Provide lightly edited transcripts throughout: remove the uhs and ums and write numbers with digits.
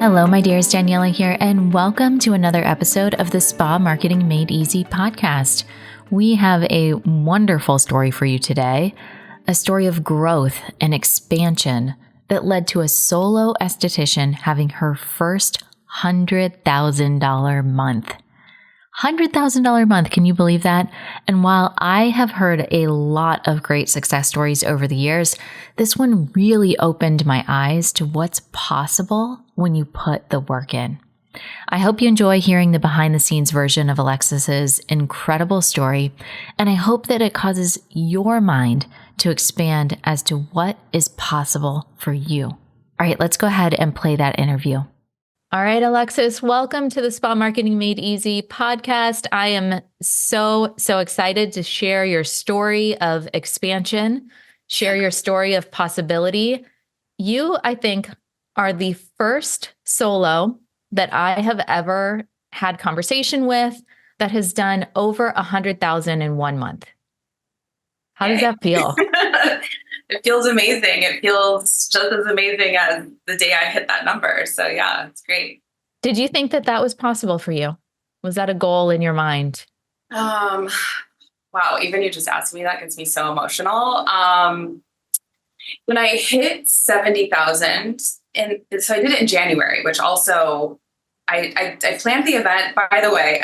Hello, my dears. Daniela here, and welcome to another episode of the Spa Marketing Made Easy podcast. We have a wonderful story for you today, a story of growth and expansion that led to a solo esthetician having her first $100,000 month. $100,000 month. Can you believe that? And while I have heard a lot of great success stories over the years, this one really opened my eyes to what's possible when you put the work in. I hope you enjoy hearing the behind the scenes version of Alexis's incredible story, and I hope that it causes your mind to expand as to what is possible for you. All right, let's go ahead and play that interview. All right, Alexis, welcome to the Spa Marketing Made Easy podcast. I am so excited to share your story of expansion, share your story of possibility. You, I think, are the first solo that I have ever had conversation with that has done over 100,000 in 1 month. How does that feel? It feels amazing. It feels just as amazing as the day I hit that number. So yeah, it's great. Did you think that that was possible for you? Was that a goal in your mind? Wow. Even you just asked me, that gets me so emotional. When I hit 70,000, and so I did it in January, which also I planned the event, by the way.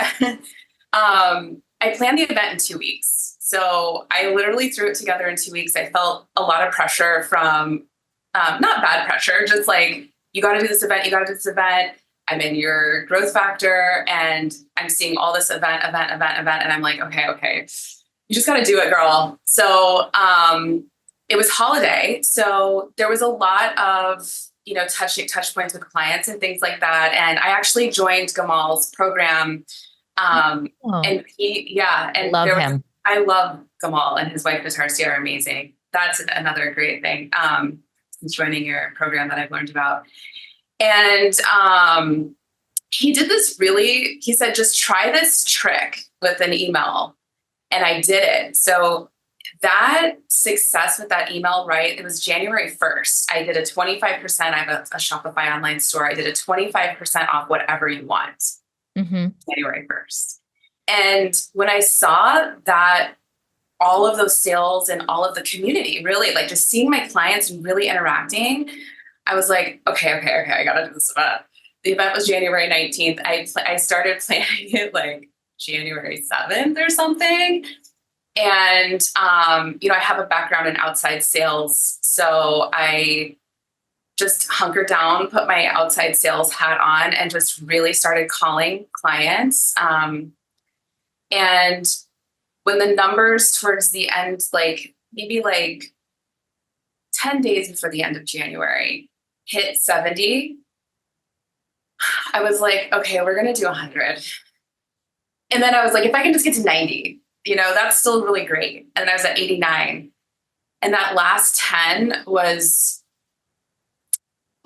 I planned the event in 2 weeks. So I literally threw it together in 2 weeks. I felt a lot of pressure from, not bad pressure, just like, you got to do this event. You got to do this event. I'm in your growth factor and I'm seeing all this event. And I'm like, okay, you just got to do it, girl. So, it was holiday. So there was a lot of, touch points with clients and things like that. And I actually joined Gamal's program. And love him. I love Gamal, and his wife Natarsia are amazing. That's another great thing. Since joining your program that I've learned about. And he did this he said, just try this trick with an email. And I did it. So that success with that email, right? It was January 1st. I did a 25%. I have a Shopify online store. I did a 25% off whatever you want. January 1st. And when I saw that all of those sales and all of the community, really like just seeing my clients and really interacting, I was like, okay, I got to do this event. The event was January 19th. I started planning it like January 7th or something. And, I have a background in outside sales. So I just hunkered down, put my outside sales hat on, and just really started calling clients. And when the numbers towards the end, maybe 10 days before the end of January, hit 70, I was like, okay, we're going to do 100. And then I was like, if I can just get to 90, that's still really great. And I was at 89. And that last 10 was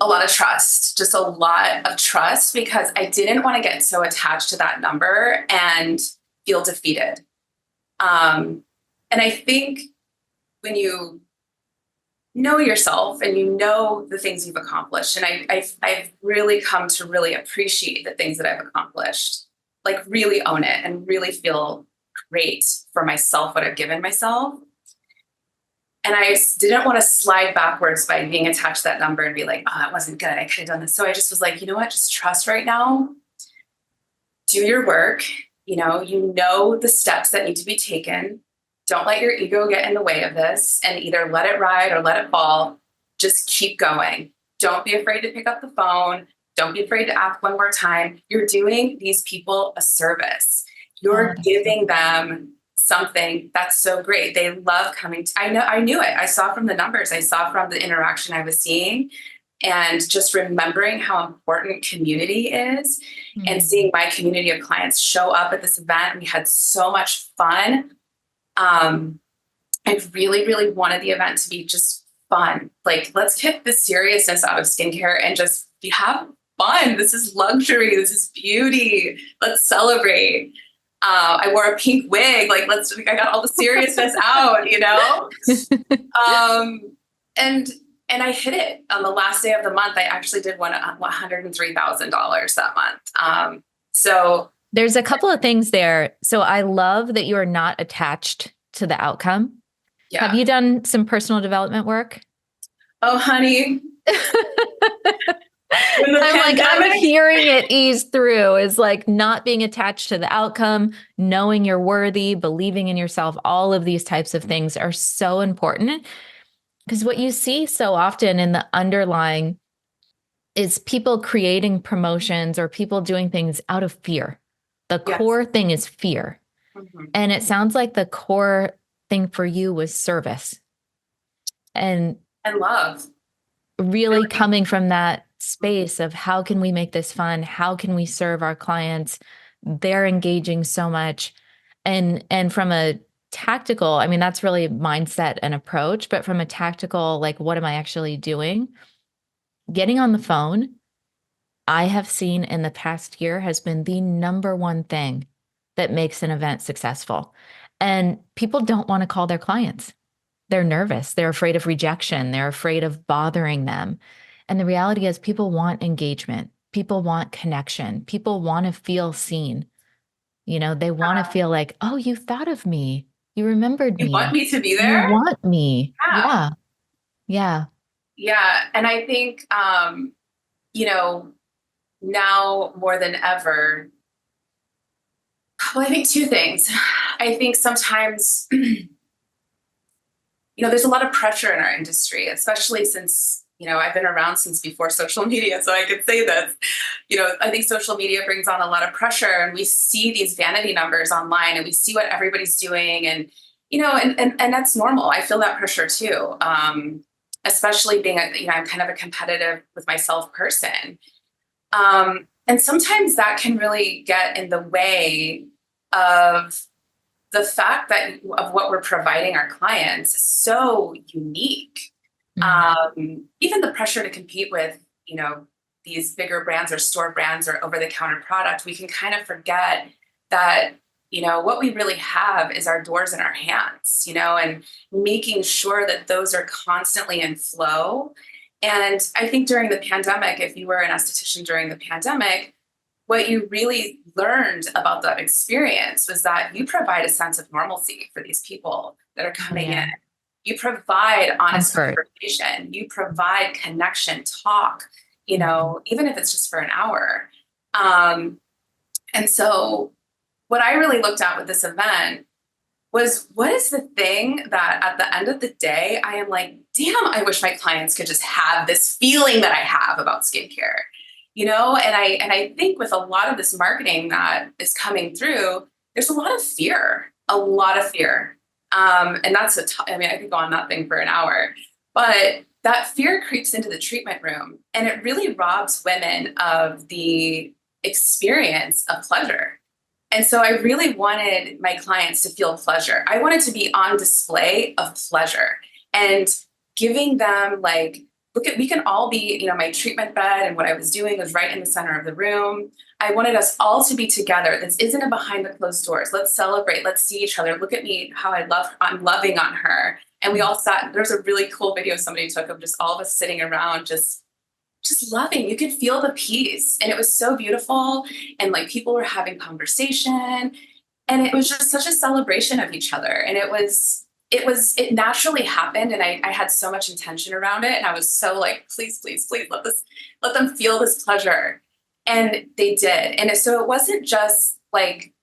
a lot of trust, just a lot of trust, because I didn't want to get so attached to that number and feel defeated. And I think when you know yourself and you know the things you've accomplished, and I've really come to really appreciate the things that I've accomplished, like really own it and really feel great for myself, what I've given myself. And I didn't want to slide backwards by being attached to that number and be like, oh, that wasn't good. I could have done this. So I just was like, you know what? Just trust right now. Do your work. You know the steps that need to be taken. Don't let your ego get in the way of this, and either let it ride or let it fall. Just keep going. Don't be afraid to pick up the phone. Don't be afraid to ask one more time. You're doing these people a service. You're giving them something that's so great. They love coming. I knew it. I saw from the numbers. I saw from the interaction I was seeing. And just remembering how important community is and seeing my community of clients show up at this event. We had so much fun. I really, really wanted the event to be just fun. Like, let's get the seriousness out of skincare and just have fun. This is luxury. This is beauty. Let's celebrate. I wore a pink wig. I got all the seriousness out, And And I hit it on the last day of the month. I actually did one $103,000 that month. So there's a couple of things there. So I love that you are not attached to the outcome. yeah. Have you done some personal development work? Oh, honey. I'm hearing it ease through is like not being attached to the outcome, knowing you're worthy, believing in yourself. All of these types of things are so important because what you see so often in the underlying is people creating promotions or people doing things out of fear. The core thing is fear. Mm-hmm. And it sounds like the core thing for you was service and love. Really coming from that space of how can we make this fun? How can we serve our clients? They're engaging so much. And from a tactical, I mean, that's really mindset and approach, but from a tactical, like, what am I actually doing? Getting on the phone, I have seen in the past year has been the number one thing that makes an event successful. And people don't want to call their clients. They're nervous. They're afraid of rejection. They're afraid of bothering them. And the reality is people want engagement. People want connection. People want to feel seen. You know, they want to feel like, oh, you thought of me. You remembered me. You want me to be there? You want me. Yeah. Yeah. Yeah. And I think, you know, now more than ever, well, I think two things. I think sometimes, you know, there's a lot of pressure in our industry, especially since, you know, I've been around since before social media, so I could say this. You know, I think social media brings on a lot of pressure, and we see these vanity numbers online, and we see what everybody's doing, and you know, and that's normal. I feel that pressure too, especially being, you know, I'm kind of a competitive with myself person, and sometimes that can really get in the way of the fact that of what we're providing our clients is so unique. Even the pressure to compete with, you know, these bigger brands or store brands or over-the-counter product, we can kind of forget that, you know, what we really have is our doors in our hands, you know, and making sure that those are constantly in flow. And I think during the pandemic, if you were an esthetician during the pandemic, what you really learned about that experience was that you provide a sense of normalcy for these people that are coming in. You provide honest conversation. You provide connection, talk, you know, even if it's just for an hour. And so what I really looked at with this event was, what is the thing that at the end of the day, I am like, damn, I wish my clients could just have this feeling that I have about skincare, you know? And I think with a lot of this marketing that is coming through, there's a lot of fear. And that's I mean, I could go on that thing for an hour, but that fear creeps into the treatment room, and it really robs women of the experience of pleasure. And so I really wanted my clients to feel pleasure. I wanted to be on display of pleasure and giving them like, we can all be, you know, my treatment bed and what I was doing was right in the center of the room. I wanted us all to be together. This isn't a behind the closed doors. Let's celebrate. Let's see each other. Look at me, how I'm loving on her. And we all sat, there's a really cool video somebody took of just all of us sitting around, just loving. You could feel the peace. And it was so beautiful. And like people were having conversation, and it was just such a celebration of each other. And it naturally happened. And I had so much intention around it. And I was so like, please, please, please let them feel this pleasure. And they did. And so it wasn't just like,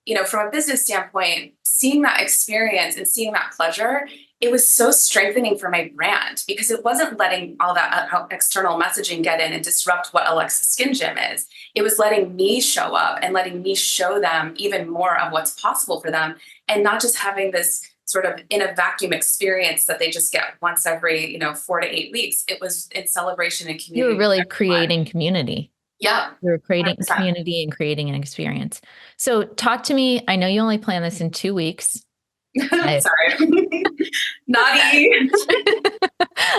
you know, from a business standpoint, seeing that experience and seeing that pleasure, it was so strengthening for my brand, because it wasn't letting all that external messaging get in and disrupt what Alexis Skin Gym is. It was letting me show up and letting me show them even more of what's possible for them, and not just having this sort of in a vacuum experience that they just get once every, you know, 4 to 8 weeks. It was in celebration and community. You were really creating community. Yeah. You were creating 100%. Community and creating an experience. So talk to me. I know you only plan this in 2 weeks. Sorry. Naughty.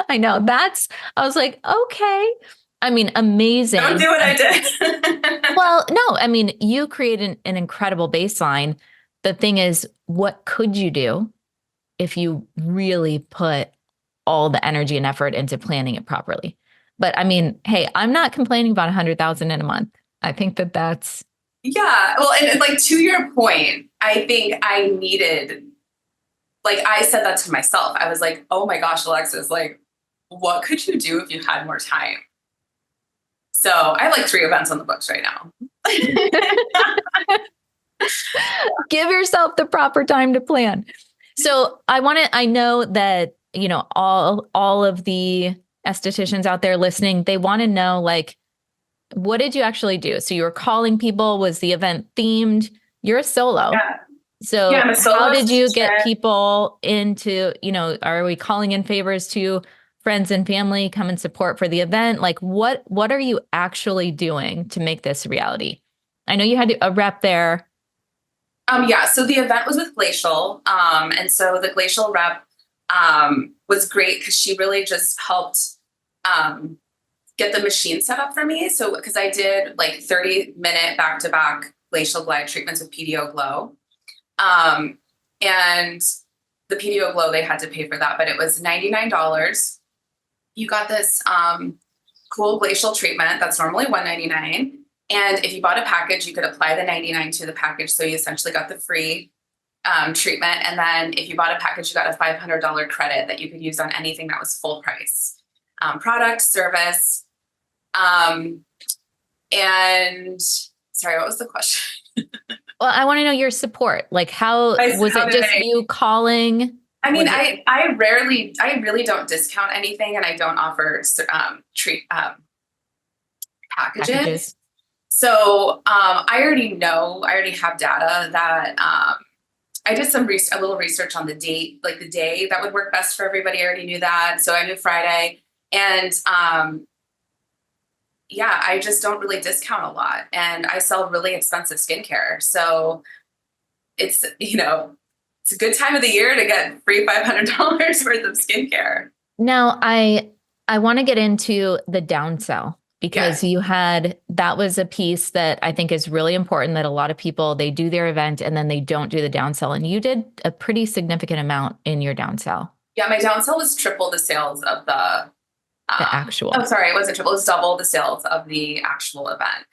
I know. I was like, okay. I mean, amazing. Don't do what I did. Well, no, I mean, you created an incredible baseline. The thing is, what could you do if you really put all the energy and effort into planning it properly. But I mean, hey, I'm not complaining about 100,000 in a month. I think that that's. Yeah. Well, and like to your point, I think I needed, like I said that to myself. I was like, oh my gosh, Alexis, like, what could you do if you had more time? So I have like 3 events on the books right now. Give yourself the proper time to plan. So I know that, all of the estheticians out there listening, they want to know, like, what did you actually do? So you were calling people, was the event themed? You're a solo. Yeah. So Yeah, I'm a solo how did you esthetician. get people into, are we calling in favors to friends and family come and support for the event? Like what are you actually doing to make this a reality? I know you had a rep there. Yeah, so the event was with Glacial. And so the Glacial rep was great because she really just helped get the machine set up for me. So because I did like 30-minute back-to-back Glacial Glide treatments with PDO Glow. And the PDO Glow, they had to pay for that, but it was $99. You got this cool glacial treatment that's normally $199. And if you bought a package, you could apply the $99 to the package. So you essentially got the free treatment. And then if you bought a package, you got a $500 credit that you could use on anything that was full price. Product, service. And sorry, what was the question? Well, I want to know your support. Like how was it just you calling? I mean, I really don't discount anything, and I don't offer packages. So I already have data that I did a little research on the date, like the day that would work best for everybody. I already knew that. So I knew Friday. And yeah, I just don't really discount a lot. And I sell really expensive skincare. So it's a good time of the year to get free $500 worth of skincare. Now, I want to get into the downsell because that was a piece that I think is really important, that a lot of people, they do their event and then they don't do the downsell. And you did a pretty significant amount in your downsell. Yeah, my downsell was triple the sales of the actual. Oh, sorry, it wasn't triple. It was double the sales of the actual event.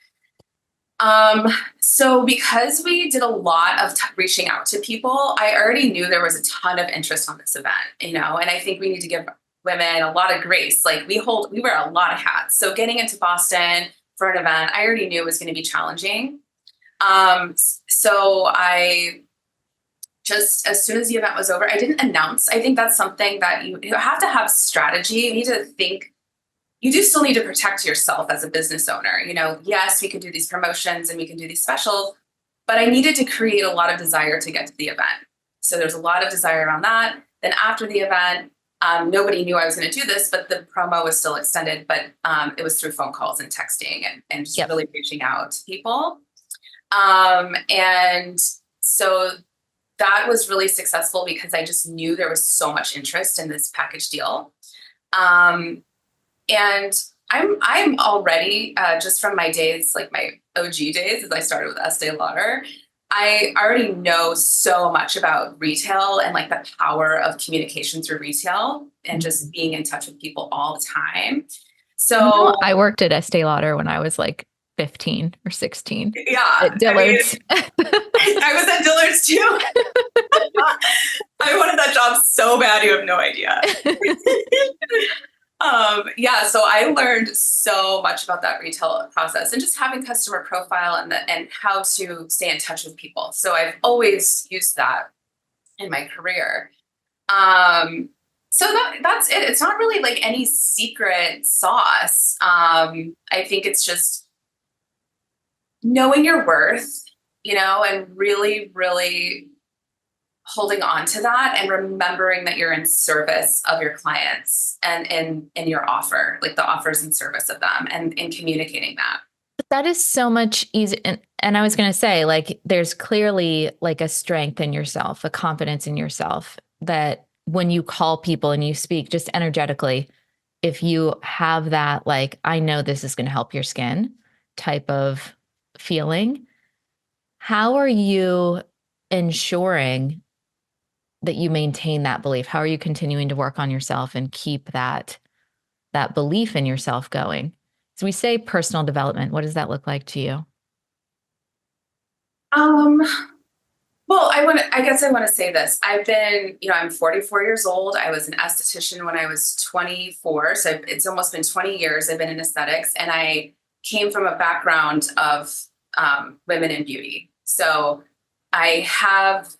So because we did a lot of reaching out to people, I already knew there was a ton of interest on this event, and I think we need to give women a lot of grace. Like we wear a lot of hats. So getting into Boston for an event, I already knew it was going to be challenging. So I just, as soon as the event was over, I didn't announce. I think that's something that you have to have strategy. You need to think. You do still need to protect yourself as a business owner. Yes, we can do these promotions and we can do these specials, but I needed to create a lot of desire to get to the event. So there's a lot of desire around that. Then after the event, nobody knew I was going to do this, but the promo was still extended, but it was through phone calls and texting and just really reaching out to people. And so that was really successful because I just knew there was so much interest in this package deal. And I'm already, just from my days, like my OG days, as I started with Estee Lauder, I already know so much about retail and like the power of communication through retail and just being in touch with people all the time. So I worked at Estee Lauder when I was like 15 or 16. Yeah. At Dillard's. I was at Dillard's too. I wanted that job so bad, you have no idea. So I learned so much about that retail process and just having customer profile and how to stay in touch with people. So I've always used that in my career. So that's it. It's not really like any secret sauce. I think it's just knowing your worth, and really, really holding on to that and remembering that you're in service of your clients and in your offer, like the offers and service of them and communicating that. That is so much easier. And I was going to say, like, there's clearly like a strength in yourself, a confidence in yourself that when you call people and you speak just energetically, if you have that, like, I know this is going to help your skin type of feeling, how are you ensuring that you maintain that belief? How are you continuing to work on yourself and keep that belief in yourself going? So we say personal development. What does that look like to you? Um, well, I guess I want to say this. I've been, I'm 44 years old. I was an esthetician when I was 24. So it's almost been 20 years I've been in aesthetics, and I came from a background of women in beauty. So I have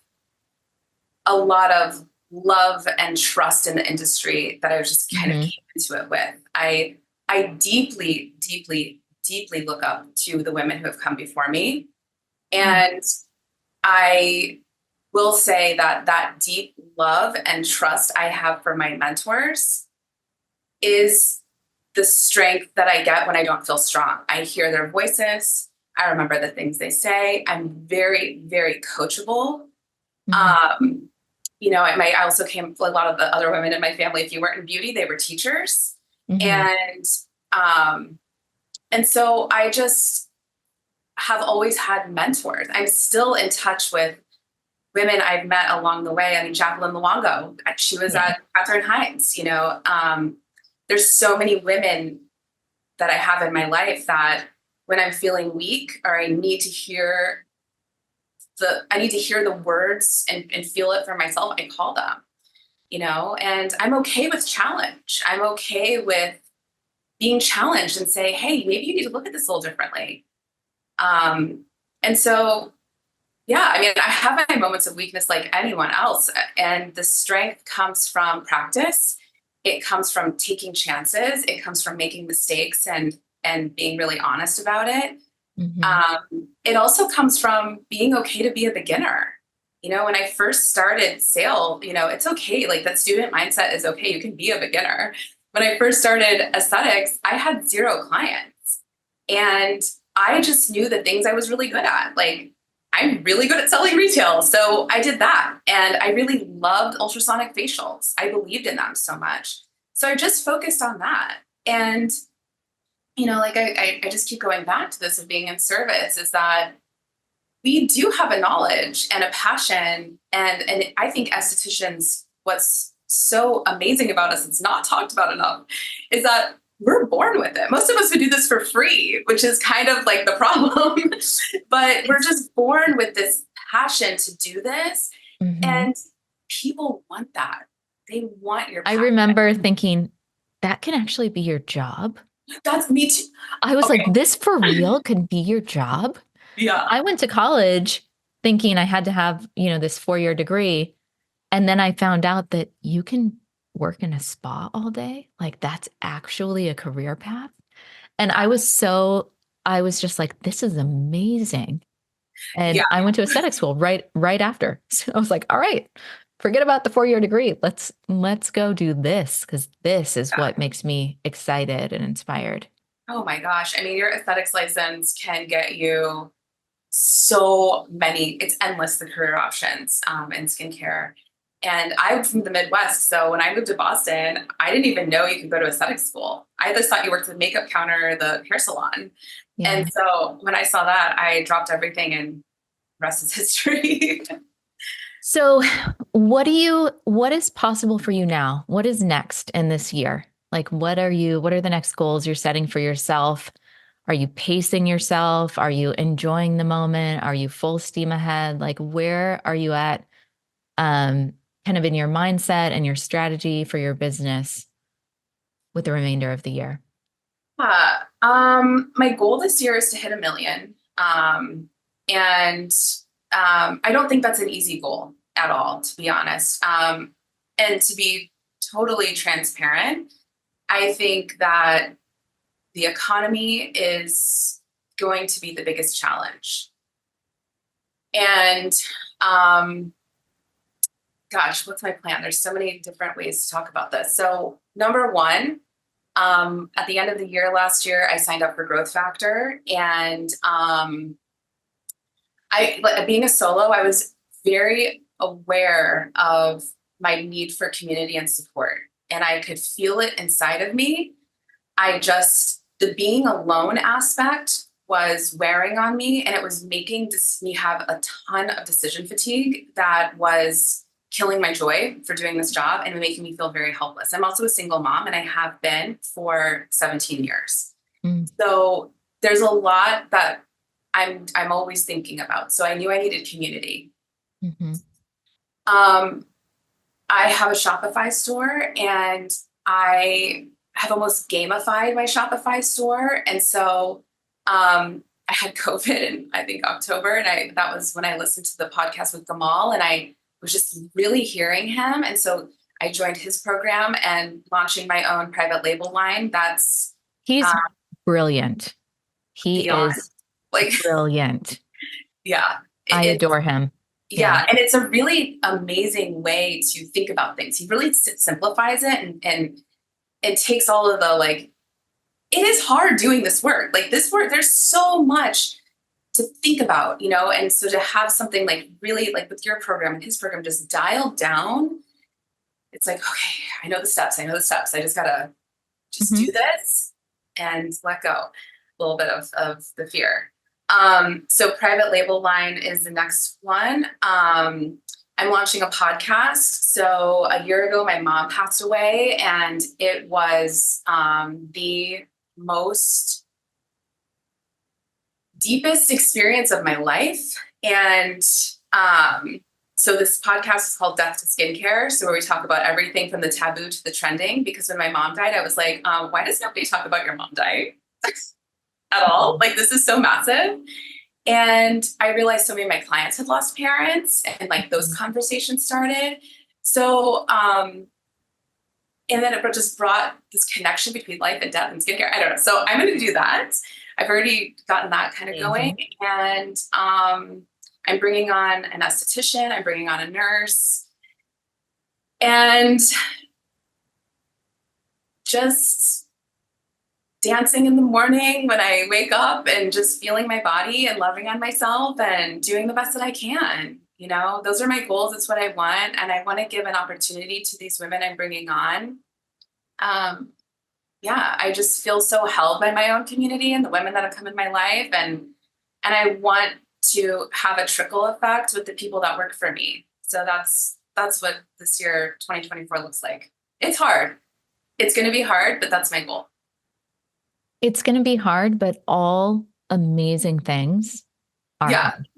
a lot of love and trust in the industry that I was just kind of Mm-hmm. came into it with. I deeply, deeply, deeply look up to the women who have come before me. And I will say that that deep love and trust I have for my mentors is the strength that I get when I don't feel strong. I hear their voices. I remember the things they say. I'm very, very coachable. Mm-hmm. I also came, a lot of the other women in my family, if you weren't in beauty, they were teachers. Mm-hmm. And, and so I just have always had mentors. I'm still in touch with women I've met along the way. I mean, Jacqueline Luongo, she was Yeah. at Catherine Hines, there's so many women that I have in my life that when I'm feeling weak or I need to hear the words and feel it for myself, I call them, and I'm okay with challenge. I'm okay with being challenged and say, hey, maybe you need to look at this a little differently. And so, yeah, I mean, I have my moments of weakness like anyone else. And the strength comes from practice. It comes from taking chances. It comes from making mistakes and being really honest about it. Mm-hmm. It also comes from being okay to be a beginner. When I first started sale, it's okay. Like, that student mindset is okay. You can be a beginner. When I first started aesthetics, I had 0 clients, and I just knew the things I was really good at. Like, I'm really good at selling retail. So I did that. And I really loved ultrasonic facials. I believed in them so much. So I just focused on that. And like I just keep going back to this of being in service, is that we do have a knowledge and a passion. And I think estheticians, what's so amazing about us, it's not talked about enough, is that we're born with it. Most of us would do this for free, which is kind of like the problem. But we're just born with this passion to do this. Mm-hmm. And people want that. They want your I passion. remember thinking that can actually be your job. That's me too. I was Okay. like, this for real can be your job. Yeah. I went to college thinking I had to have, this 4-year degree. And then I found out that you can work in a spa all day. Like, that's actually a career path. And I was just like, this is amazing. And Yeah. I went to aesthetic school right after. So I was like, all right, forget about the 4-year degree. Let's go do this, because this is what makes me excited and inspired. Oh my gosh. I mean, your aesthetics license can get you so many, it's endless, the career options in skincare. And I'm from the Midwest. So when I moved to Boston, I didn't even know you could go to aesthetic school. I just thought you worked at the makeup counter, the hair salon. Yeah. And so when I saw that, I dropped everything, and the rest is history. So what is possible for you now? What is next in this year? Like, what are the next goals you're setting for yourself? Are you pacing yourself? Are you enjoying the moment? Are you full steam ahead? Like, where are you at, kind of in your mindset and your strategy for your business with the remainder of the year? My goal this year is to hit 1 million. And I don't think that's an easy goal at all, to be honest. And to be totally transparent, I think that the economy is going to be the biggest challenge. And gosh, what's my plan? There's so many different ways to talk about this. So number one, at the end of the year last year, I signed up for Growth Factor, and being a solo, I was very aware of my need for community and support, and I could feel it inside of me. The being alone aspect was wearing on me, and it was making me have a ton of decision fatigue that was killing my joy for doing this job and making me feel very helpless. I'm also a single mom, and I have been for 17 years. Mm. So there's a lot that I'm always thinking about. So I knew I needed community. Mm-hmm. I have a Shopify store, and I have almost gamified my Shopify store. And so I had COVID in, I think, October. And that was when I listened to the podcast with Gamal, and I was just really hearing him. And so I joined his program and launching my own private label line. That's He's brilliant. He beyond, is like, brilliant. yeah. I adore him. Yeah. And it's a really amazing way to think about things. He really simplifies it and takes all of the, like, it is hard doing this work. Like, this work, there's so much to think about, and so to have something like really, like with your program and his program, just dialed down, it's like, okay, I know the steps. I just gotta just do this and let go a little bit of the fear. So private label line is the next one. I'm launching a podcast. So a year ago, my mom passed away, and it was the most deepest experience of my life. And so this podcast is called Death to Skincare. So where we talk about everything from the taboo to the trending, because when my mom died, I was like, why does nobody talk about your mom dying at all? Like, this is so massive. And I realized so many of my clients had lost parents, and like those conversations started. So, and then it just brought this connection between life and death and skincare. I don't know. So I'm going to do that. I've already gotten that kind of going. And I'm bringing on an esthetician. I'm bringing on a nurse. And just dancing in the morning when I wake up, and just feeling my body and loving on myself and doing the best that I can. Those are my goals. It's what I want. And I want to give an opportunity to these women I'm bringing on. I just feel so held by my own community and the women that have come in my life. And I want to have a trickle effect with the people that work for me. So that's what this year, 2024, looks like. It's hard. It's going to be hard, but that's my goal. It's going to be hard, but all amazing things are hard.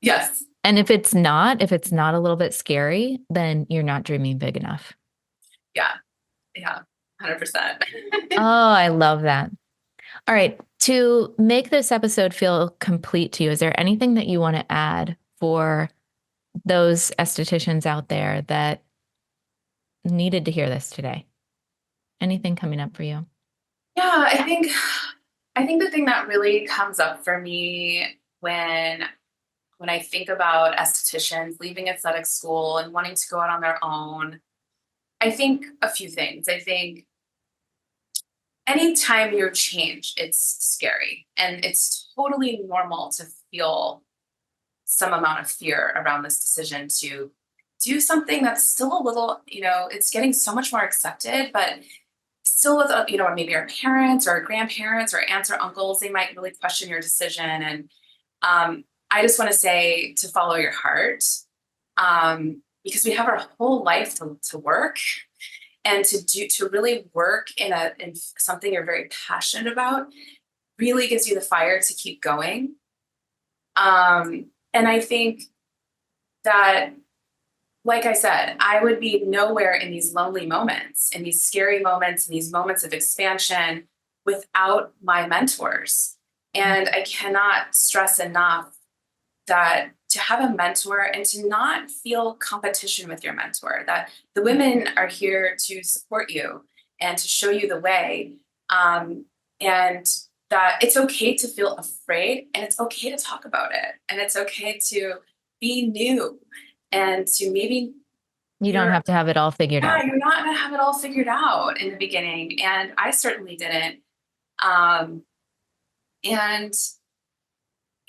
Yes. And if it's not a little bit scary, then you're not dreaming big enough. Yeah. 100%. Oh, I love that. All right. To make this episode feel complete to you, is there anything that you want to add for those estheticians out there that needed to hear this today? Anything coming up for you? Yeah, I think the thing that really comes up for me when I think about estheticians leaving aesthetic school and wanting to go out on their own, I think a few things. I think anytime you change, it's scary, and it's totally normal to feel some amount of fear around this decision to do something that's still a little, it's getting so much more accepted, but still with, maybe our parents or our grandparents or aunts or uncles, they might really question your decision. And I just want to say to follow your heart, because we have our whole life to work, and to really work in something you're very passionate about really gives you the fire to keep going. And I think that, like I said, I would be nowhere in these lonely moments, in these scary moments, in these moments of expansion without my mentors. And I cannot stress enough that to have a mentor and to not feel competition with your mentor, that the women are here to support you and to show you the way. And that it's okay to feel afraid, and it's okay to talk about it. And it's okay to be new, and to maybe you don't have to have it all figured out. You're not going to have it all figured out in the beginning. And I certainly didn't. And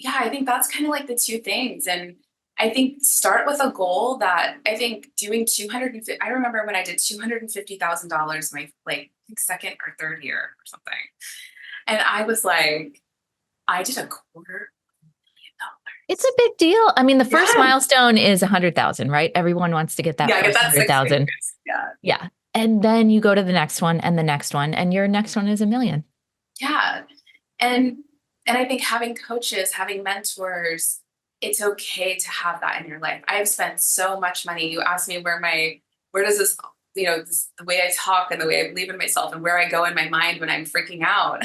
I think that's kind of like the two things. And I think start with a goal that I think doing 250. I remember when I did $250,000 my second or third year or something. And I was like, I did $250,000. It's a big deal. I mean, the first Yeah. milestone is 100,000, right? Everyone wants to get that Get first that 100,000. Yeah. Yeah. And then you go to the next one and the next one, and your next one is 1,000,000. Yeah. And I think having coaches, having mentors, it's okay to have that in your life. I've spent so much money. You asked me where does this, the way I talk and the way I believe in myself and where I go in my mind when I'm freaking out.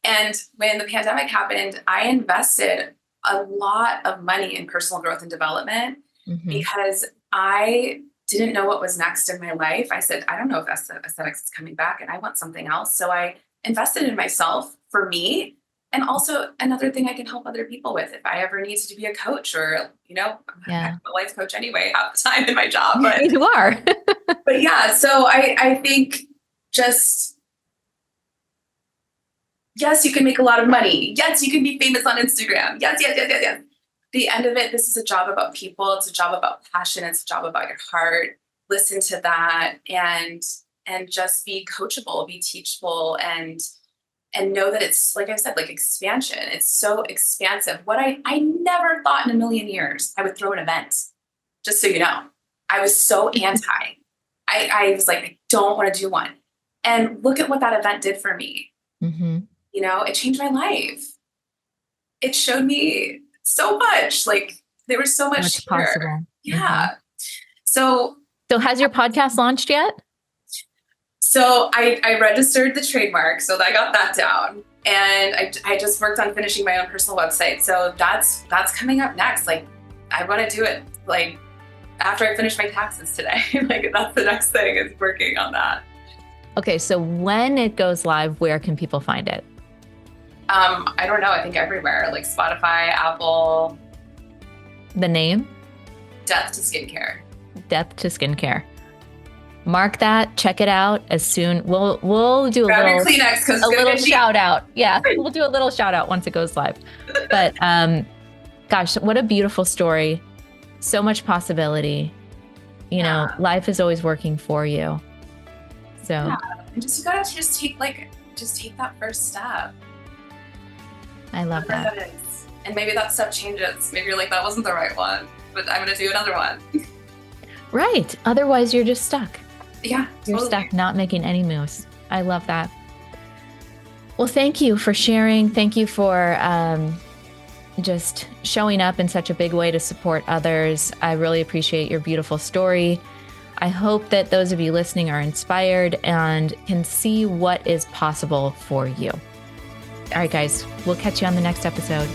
And when the pandemic happened, I invested a lot of money in personal growth and development because I didn't know what was next in my life. I said, I don't know if aesthetics is coming back and I want something else. So I invested in myself for me. And also another thing I can help other people with if I ever need to be a coach or, I'm a life coach anyway, half the time in my job. But you are. but yeah, so I think just, yes, you can make a lot of money. Yes, you can be famous on Instagram. Yes. The end of it, this is a job about people. It's a job about passion. It's a job about your heart. Listen to that and just be coachable, be teachable, and know that it's, like I said, like expansion. It's so expansive. What I never thought in a million years I would throw an event, just so you know. I was so anti. I was like, I don't want to do one. And look at what that event did for me. It changed my life. It showed me so much. Like there was so much possible. Yeah. So has your podcast launched yet? So I registered the trademark, so I got that down. And I just worked on finishing my own personal website. So that's coming up next. Like I want to do it like after I finish my taxes today. Like that's the next thing, is working on that. Okay, so when it goes live, where can people find it? I don't know. I think everywhere, like Spotify, Apple. The name? Death to Skincare. Death to Skincare. Mark that. Check it out as soon. We'll do Grab your Kleenex, a little shout out. Yeah, we'll do a little shout out once it goes live. But gosh, what a beautiful story. So much possibility. Life is always working for you. So and you gotta just take that first step. I love that. And maybe that step changes. Maybe you're like, that wasn't the right one, but I'm gonna do another one. Right. Otherwise, you're just stuck. Yeah, you're stuck not making any moves. I love that. Well, thank you for sharing. Thank you for just showing up in such a big way to support others. I really appreciate your beautiful story. I hope that those of you listening are inspired and can see what is possible for you. All right, guys, we'll catch you on the next episode.